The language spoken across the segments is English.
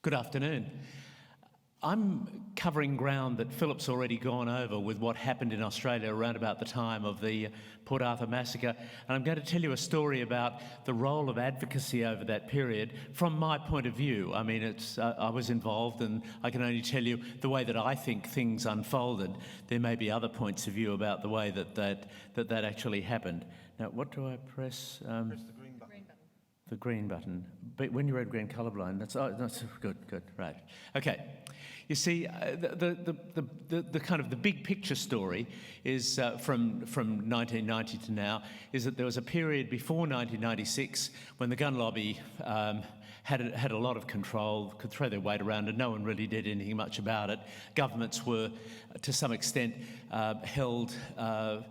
Good afternoon. I'm covering ground that Philip's already gone over with what happened in Australia around about the time of the Port Arthur massacre, and I'm going to tell you a story about the role of advocacy over that period from my point of view. I mean, I was involved, and I can only tell you the way that I think things unfolded. There may be other points of view about the way that actually happened. Now, what do I press? Press the green button. The green button. But when you're red, green, colourblind, that's good, right. Okay. You see, the kind of the big picture story is from 1990 to now is that there was a period before 1996 when the gun lobby had a lot of control, could throw their weight around, and no one really did anything much about it. Governments were, to some extent, held for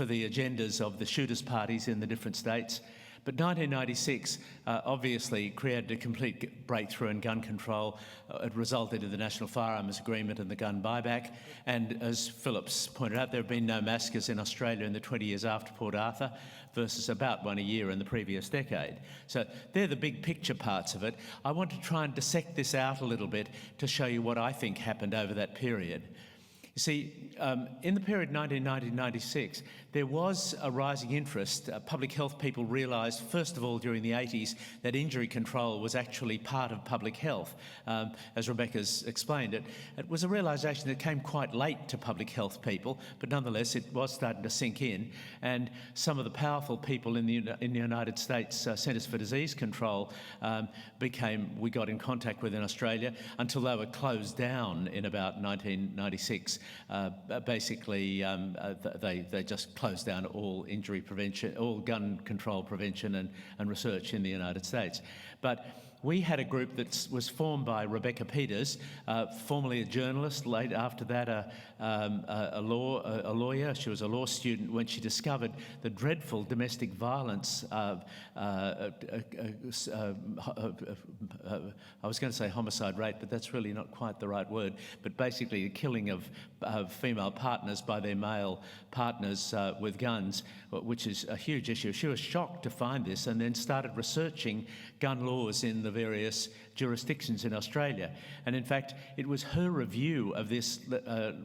the agendas of the shooters' parties in the different states. But 1996 obviously created a complete breakthrough in gun control. It resulted in the National Firearms Agreement and the gun buyback. And as Philip's pointed out, there have been no massacres in Australia in the 20 years after Port Arthur versus about one a year in the previous decade. So they're the big picture parts of it. I want to try and dissect this out a little bit to show you what I think happened over that period. You see, in the period 1990-96, there was a rising interest. Public health people realised, first of all, during the 80s, that injury control was actually part of public health. As Rebecca's explained it, it was a realisation that came quite late to public health people, but nonetheless it was starting to sink in. And some of the powerful people in the United States Centres for Disease Control we got in contact with in Australia until they were closed down in about 1996. Basically, they just closed down all injury prevention, all gun control prevention and research in the United States. But we had a group that was formed by Rebecca Peters, formerly a journalist, later after that a lawyer. She was a law student when she discovered the dreadful domestic violence I was going to say homicide rate, but that's really not quite the right word, but basically the killing of female partners by their male partners with guns, which is a huge issue. She was shocked to find this and then started researching gun laws in the various jurisdictions in Australia. And in fact, it was her review of this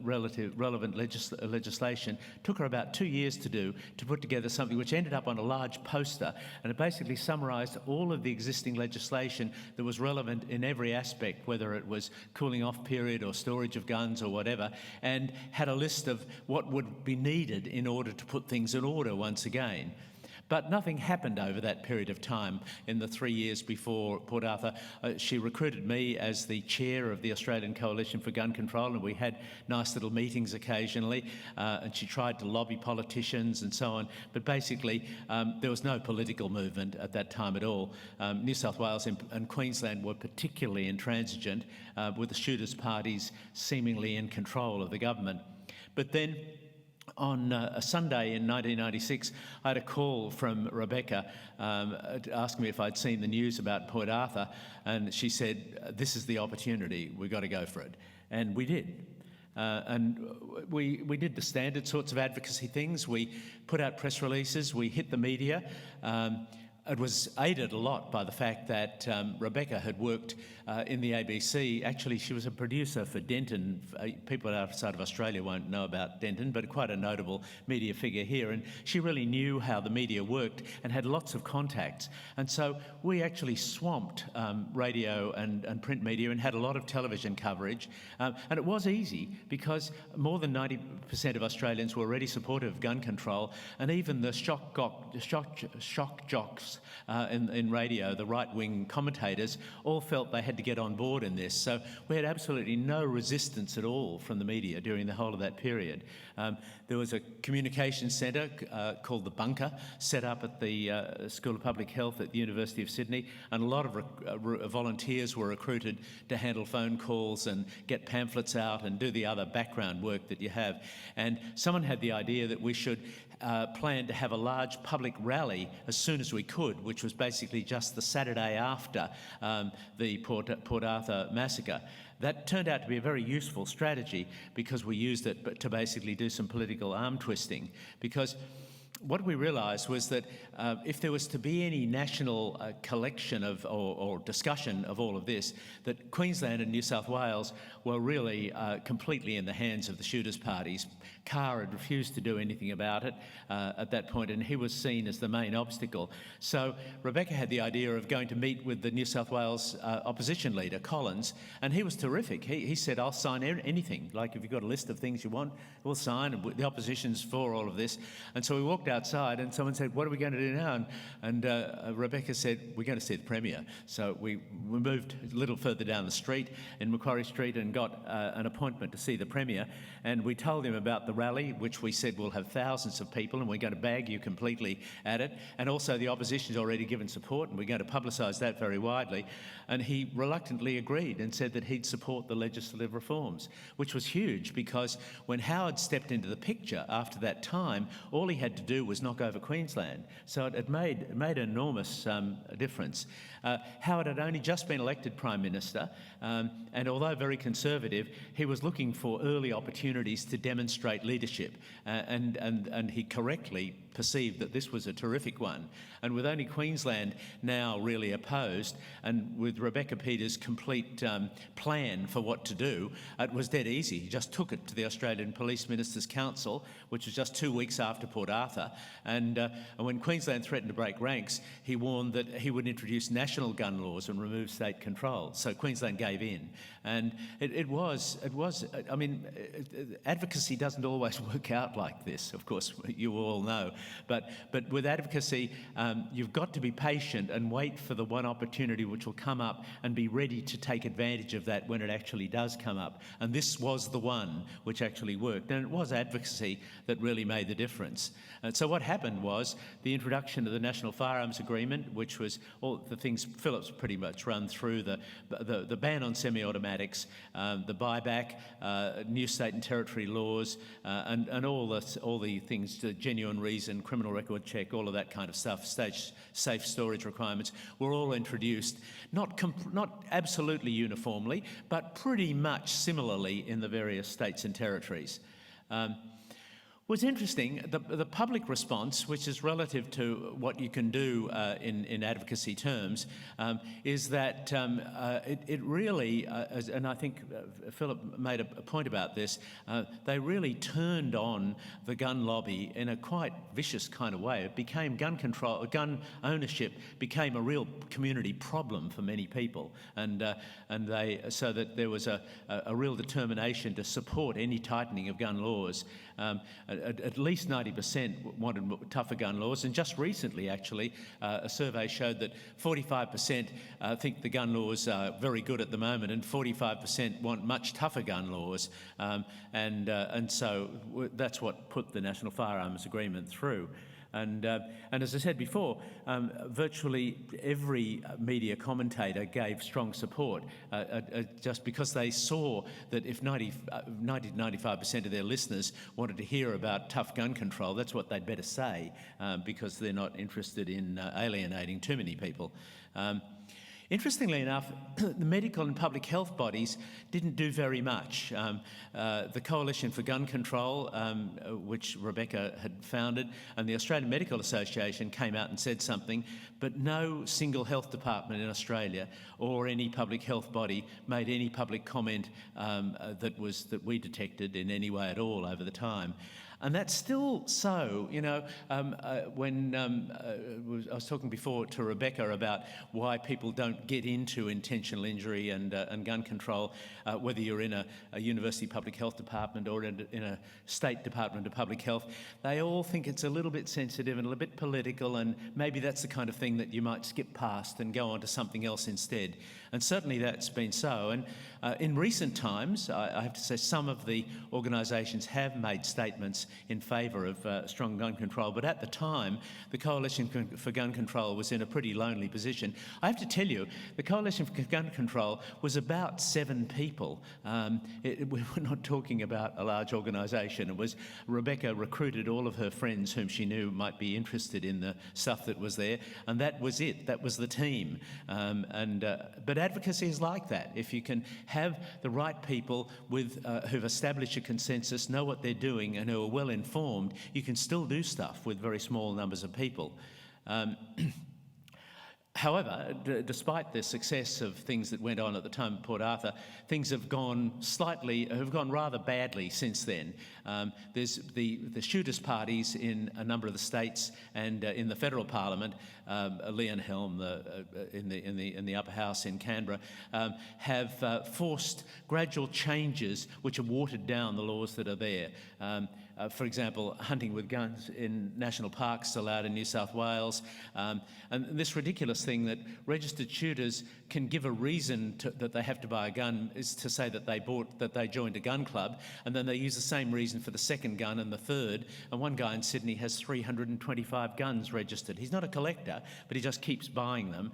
relevant legislation took her about 2 years to put together something which ended up on a large poster, and it basically summarised all of the existing legislation that was relevant in every aspect, whether it was cooling off period or storage of guns or whatever, and had a list of what would be needed in order to put things in order once again. But nothing happened over that period of time in the 3 years before Port Arthur. She recruited me as the chair of the Australian Coalition for Gun Control, and we had nice little meetings occasionally, and she tried to lobby politicians and so on. But basically, there was no political movement at that time at all. New South Wales and Queensland were particularly intransigent, with the shooters' parties seemingly in control of the government. But then, on a Sunday in 1996, I had a call from Rebecca asking me if I'd seen the news about Port Arthur, and she said, "This is the opportunity, we've got to go for it." And we did. And we did the standard sorts of advocacy things. We put out press releases, we hit the media. It was aided a lot by the fact that Rebecca had worked in the ABC. Actually, she was a producer for Denton. People outside of Australia won't know about Denton, but quite a notable media figure here. And she really knew how the media worked and had lots of contacts. And so we actually swamped radio and print media and had a lot of television coverage. And it was easy because more than 90% of Australians were already supportive of gun control, and even the shock jocks in radio, the right-wing commentators, all felt they had to get on board in this. So we had absolutely no resistance at all from the media during the whole of that period. There was a communications centre called The Bunker set up at the School of Public Health at the University of Sydney, and a lot of volunteers were recruited to handle phone calls and get pamphlets out and do the other background work that you have. And someone had the idea that we should plan to have a large public rally as soon as we could, which was basically just the Saturday after the Port Arthur massacre. That turned out to be a very useful strategy because we used it to basically do some political arm twisting, because what we realised was that if there was to be any national collection of or discussion of all of this, that Queensland and New South Wales were really completely in the hands of the shooters' parties. Carr had refused to do anything about it at that point, and he was seen as the main obstacle. So Rebecca had the idea of going to meet with the New South Wales opposition leader, Collins, and he was terrific. He said, "I'll sign anything. Like, if you've got a list of things you want, we'll sign, and the opposition's for all of this." And so we walked outside and someone said, "What are we going to do now?" And Rebecca said, "We're going to see the Premier." So we moved a little further down the street in Macquarie Street and got an appointment to see the Premier. And we told him about the rally, which we said will have thousands of people and we're going to bag you completely at it. And also the opposition's already given support and we're going to publicise that very widely. And he reluctantly agreed and said that he'd support the legislative reforms, which was huge because when Howard stepped into the picture after that time, all he had to do was knock over Queensland. So it made an enormous difference. Howard had only just been elected Prime Minister, and although very conservative, he was looking for early opportunities to demonstrate leadership, and he correctly perceived that this was a terrific one. And with only Queensland now really opposed, and with Rebecca Peters' complete plan for what to do, it was dead easy. He just took it to the Australian Police Ministers' Council, which was just 2 weeks after Port Arthur. And when Queensland threatened to break ranks, he warned that he would introduce national gun laws and remove state control. So Queensland gave in. And I mean, advocacy doesn't always work out like this, of course, you all know. But with advocacy, you've got to be patient and wait for the one opportunity which will come up and be ready to take advantage of that when it actually does come up. And this was the one which actually worked. And it was advocacy that really made the difference. And so what happened was the introduction of the National Firearms Agreement, which was all the things Philip's pretty much run through, the ban on semi-automatics, the buyback, new state and territory laws, and all the things, the genuine reason, criminal record check, all of that kind of stuff, safe storage requirements, were all introduced, not absolutely uniformly, but pretty much similarly in the various states and territories. Was interesting, the public response, which is relative to what you can do in advocacy terms, is that it really, and I think Philip made a point about this, they really turned on the gun lobby in a quite vicious kind of way. It became gun ownership became a real community problem for many people, so that there was a real determination to support any tightening of gun laws. At least 90% wanted tougher gun laws, and just recently, actually, a survey showed that 45% think the gun laws are very good at the moment, and 45% want much tougher gun laws, and so that's what put the National Firearms Agreement through. And as I said before, virtually every media commentator gave strong support just because they saw that if 90-95% of their listeners wanted to hear about tough gun control, that's what they'd better say because they're not interested in alienating too many people. Interestingly enough, the medical and public health bodies didn't do very much. The Coalition for Gun Control, which Rebecca had founded, and the Australian Medical Association came out and said something, but no single health department in Australia or any public health body made any public comment that we detected in any way at all over the time. And that's still so, you know, when I was talking before to Rebecca about why people don't get into intentional injury and gun control, whether you're in a university public health department or in a state department of public health, they all think it's a little bit sensitive and a little bit political, and maybe that's the kind of thing that you might skip past and go on to something else instead. And certainly that's been so. And in recent times, I have to say some of the organisations have made statements in favour of strong gun control, but at the time, the Coalition for Gun Control was in a pretty lonely position. I have to tell you, the Coalition for Gun Control was about 7 people. We were not talking about a large organisation. It was Rebecca recruited all of her friends whom she knew might be interested in the stuff that was there, and that was it. That was the team. But advocacy is like that. If you can have the right people who've established a consensus, know what they're doing, and who are well informed, you can still do stuff with very small numbers of people. However, despite the success of things that went on at the time of Port Arthur, things have gone rather badly since then. There's the shooters' parties in a number of the states and in the federal parliament. Leon Helm in the upper house in Canberra have forced gradual changes which have watered down the laws that are there. For example, hunting with guns in national parks allowed in New South Wales, and this ridiculous thing that registered shooters can give a reason that they have to buy a gun is to say that they joined a gun club, and then they use the same reason for the second gun and the third. And one guy in Sydney has 325 guns registered. He's not a collector, but he just keeps buying them.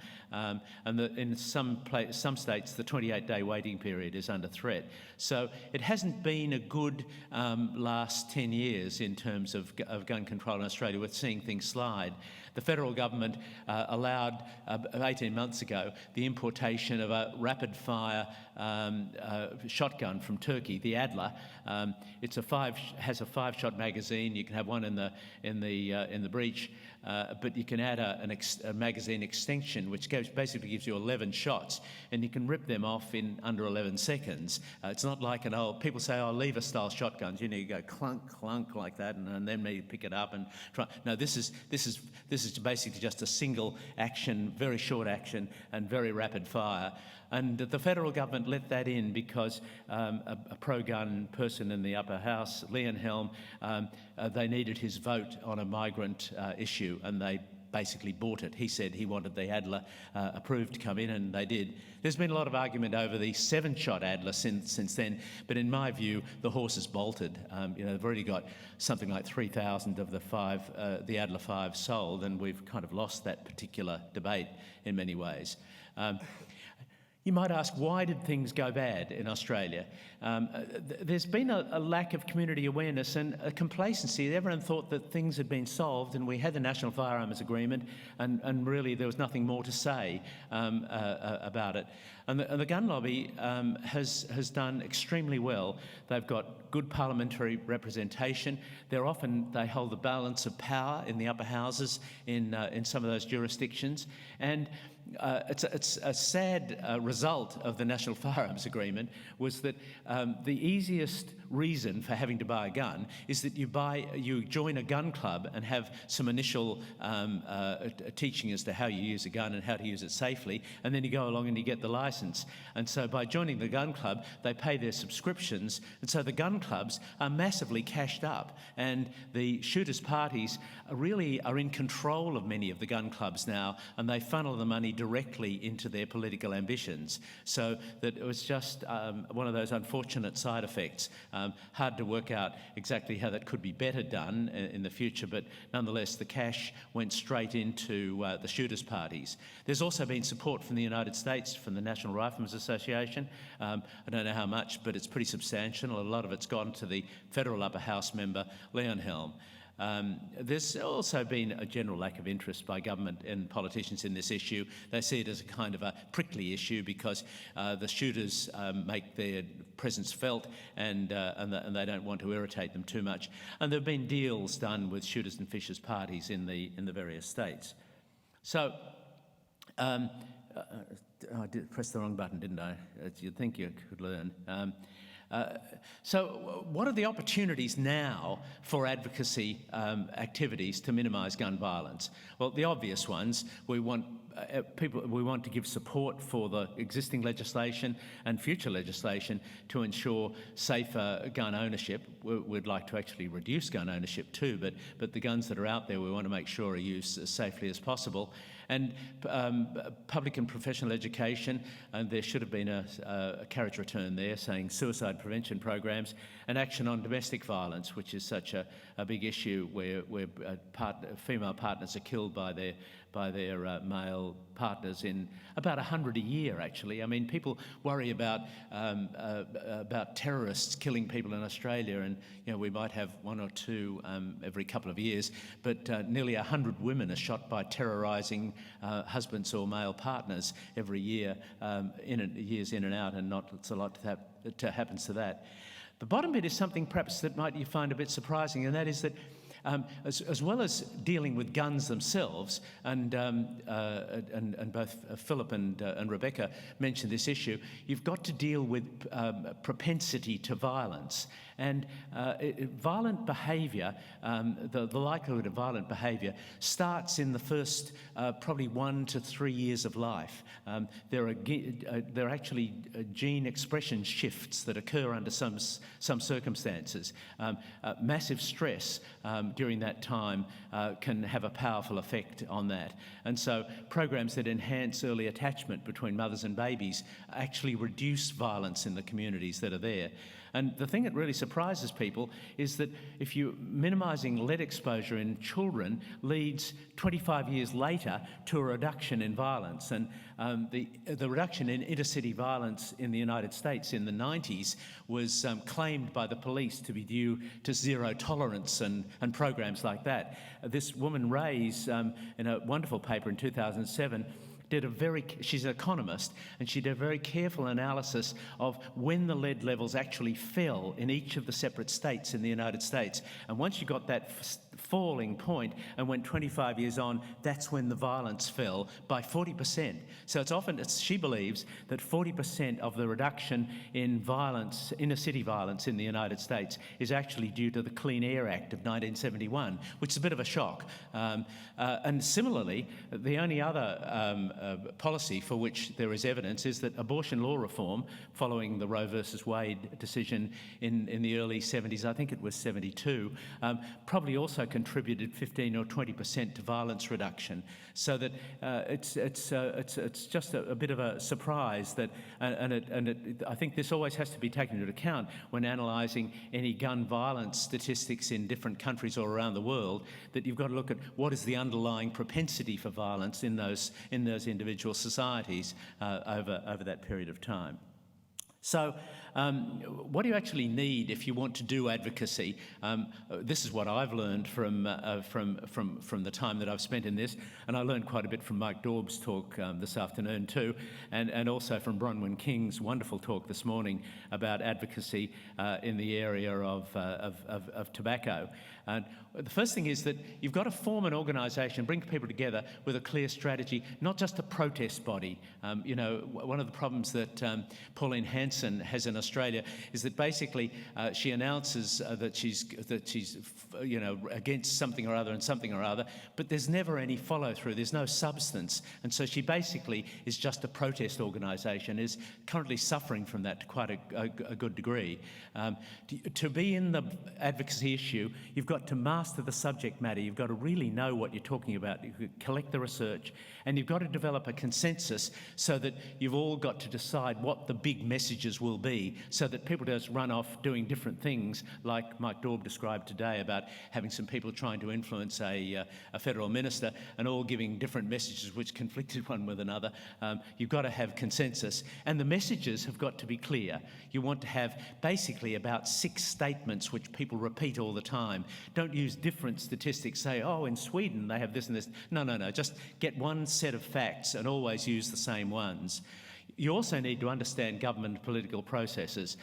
In some states, the 28-day waiting period is under threat. So it hasn't been a good last 10 years in terms of gun control in Australia. We're seeing things slide. The federal government allowed 18 months ago the importation of a rapid-fire shotgun from Turkey, the Adler. It has a 5-shot magazine. You can have one in the breech, but you can add a magazine extension, which basically gives you 11 shots, and you can rip them off in under 11 seconds. It's not like an old, people say, lever-style shotguns. You know, you go clunk, clunk like that, and then maybe pick it up and try. No, this is basically just a single action, very short action, and very rapid fire. And the federal government let that in because a pro-gun person in the upper house, Leon Helm, they needed his vote on a migrant issue, and they basically bought it. He said he wanted the Adler approved to come in, and they did. There's been a lot of argument over the 7-shot Adler since then, but in my view, the horse has bolted. They've already got something like 3,000 of the Adler 5 sold, and we've kind of lost that particular debate in many ways. You might ask, why did things go bad in Australia? There's been a lack of community awareness and a complacency. Everyone thought that things had been solved, and we had the National Firearms Agreement, and really there was nothing more to say about it. And the gun lobby has done extremely well. They've got good parliamentary representation. They hold the balance of power in the upper houses in some of those jurisdictions, and it's a sad result of the National Firearms Agreement was that the easiest reason for having to buy a gun is that you join a gun club and have some initial teaching as to how you use a gun and how to use it safely, and then you go along and you get the license. And so by joining the gun club, they pay their subscriptions, and so the gun clubs are massively cashed up, and the shooters' parties really are in control of many of the gun clubs now, and they funnel the money directly into their political ambitions. So that it was just one of those unfortunate side effects. Hard to work out exactly how that could be better done in the future, but nonetheless the cash went straight into the shooters' parties. There's also been support from the United States, from the National Riflemen's Association. I don't know how much, but it's pretty substantial. A lot of it's gone to the federal upper house member, Leon Helm. There's also been a general lack of interest by government and politicians in this issue. They see it as a kind of a prickly issue because the shooters make their presence felt, and they don't want to irritate them too much. And there have been deals done with shooters and fishers parties in the various states. So I did press the wrong button, didn't I? You'd think you could learn. So what are the opportunities now for advocacy activities to minimise gun violence? Well, the obvious ones, we want to give support for the existing legislation and future legislation to ensure safer gun ownership. We'd like to actually reduce gun ownership too, but the guns that are out there we want to make sure are used as safely as possible. And public and professional education, and there should have been a carriage return there saying suicide prevention programs, and action on domestic violence, which is such a big issue where female partners are killed by their male partners in about 100 a year, actually. I mean, people worry about terrorists killing people in Australia, and we might have 1 or 2 every couple of years, but nearly 100 women are shot by terrorising husbands or male partners every year, years in and out, and not a lot that happens to that. The bottom bit is something perhaps that might you find a bit surprising, and that is that as well as dealing with guns themselves, and both Philip and Rebecca mentioned this issue, you've got to deal with propensity to violence. And violent behaviour, the likelihood of violent behaviour starts in the first probably 1 to 3 years of life. There are actually gene expression shifts that occur under some circumstances. Massive stress during that time can have a powerful effect on that. And so programs that enhance early attachment between mothers and babies actually reduce violence in the communities that are there. And the thing that really surprises people is that if you're minimising lead exposure in children leads 25 years later to a reduction in violence. And the reduction in inter-city violence in the United States in the 90s was claimed by the police to be due to zero tolerance and programs like that. This woman, Ray's, in a wonderful paper in 2007, she's an economist, and she did a very careful analysis of when the lead levels actually fell in each of the separate states in the United States. And once you got that falling point and went 25 years on, that's when the violence fell by 40%. So she believes that 40% of the reduction in violence, inner city violence in the United States, is actually due to the Clean Air Act of 1971, which is a bit of a shock. And similarly, the only other policy for which there is evidence is that abortion law reform, following the Roe versus Wade decision in the early 70s, I think it was 72, probably also contributed 15 or 20% to violence reduction. So that it's just a bit of a surprise that, I think this always has to be taken into account when analysing any gun violence statistics in different countries all around the world, that you've got to look at what is the underlying propensity for violence in those individual societies over that period of time. So what do you actually need if you want to do advocacy? This is what I've learned from the time that I've spent in this, and I learned quite a bit from Mike Daub's talk this afternoon too, and also from Bronwyn King's wonderful talk this morning about advocacy in the area of tobacco. And the first thing is that you've got to form an organisation, bring people together with a clear strategy, not just a protest body. One of the problems that Pauline Hanson has in Australia is that basically she announces that she's against something or other and something or other, but there's never any follow through. There's no substance, and so she basically is just a protest organisation. Is currently suffering from that to quite a good degree. To be in the advocacy issue, you've got to master the subject matter. You've got to really know what you're talking about. You collect the research, and you've got to develop a consensus so that you've all got to decide what the big messages will be, so that people don't run off doing different things, like Mike Daub described today about having some people trying to influence a federal minister and all giving different messages which conflicted one with another. You've got to have consensus, and the messages have got to be clear. You want to have basically about 6 statements which people repeat all the time. Don't use different statistics, say, oh, in Sweden they have this and this. No, just get one set of facts and always use the same ones. You also need to understand government political processes.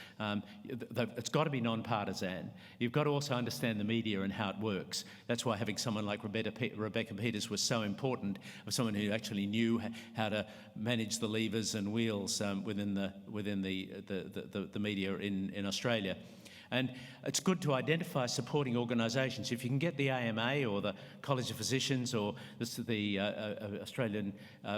It's got to be non-partisan. You've got to also understand the media and how it works. That's why having someone like Rebecca Peters was so important, of someone who actually knew how to manage the levers and wheels within the media in Australia. And it's good to identify supporting organisations. If you can get the AMA or the College of Physicians or the Australian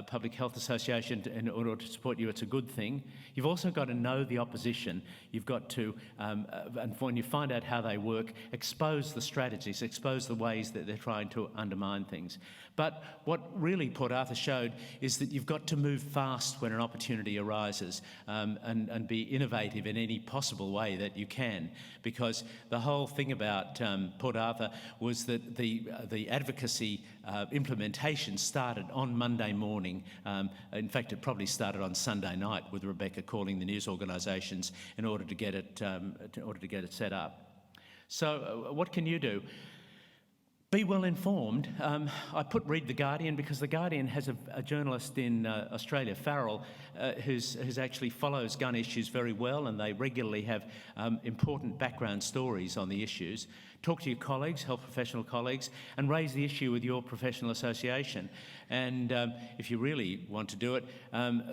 Public Health Association in order to support you, it's a good thing. You've also got to know the opposition. You've got to, and when you find out how they work, expose the strategies, expose the ways that they're trying to undermine things. But what really Port Arthur showed is that you've got to move fast when an opportunity arises, and be innovative in any possible way that you can, because the whole thing about Port Arthur was that the advocacy implementation started on Monday morning. In fact, it probably started on Sunday night with Rebecca calling the news organisations in order to get it set up. So, what can you do? Be well informed. I put read The Guardian because The Guardian has a journalist in Australia, Farrell, who actually follows gun issues very well, and they regularly have important background stories on the issues. Talk to your colleagues, health professional colleagues, and raise the issue with your professional association. And if you really want to do it,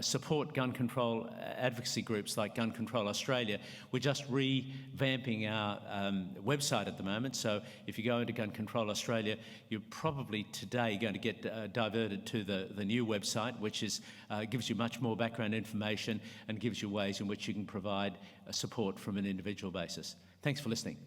support gun control advocacy groups like Gun Control Australia. We're just revamping our website at the moment, so if you go into Gun Control Australia, you're probably today going to get diverted to the new website, which gives you much more background information and gives you ways in which you can provide support from an individual basis. Thanks for listening.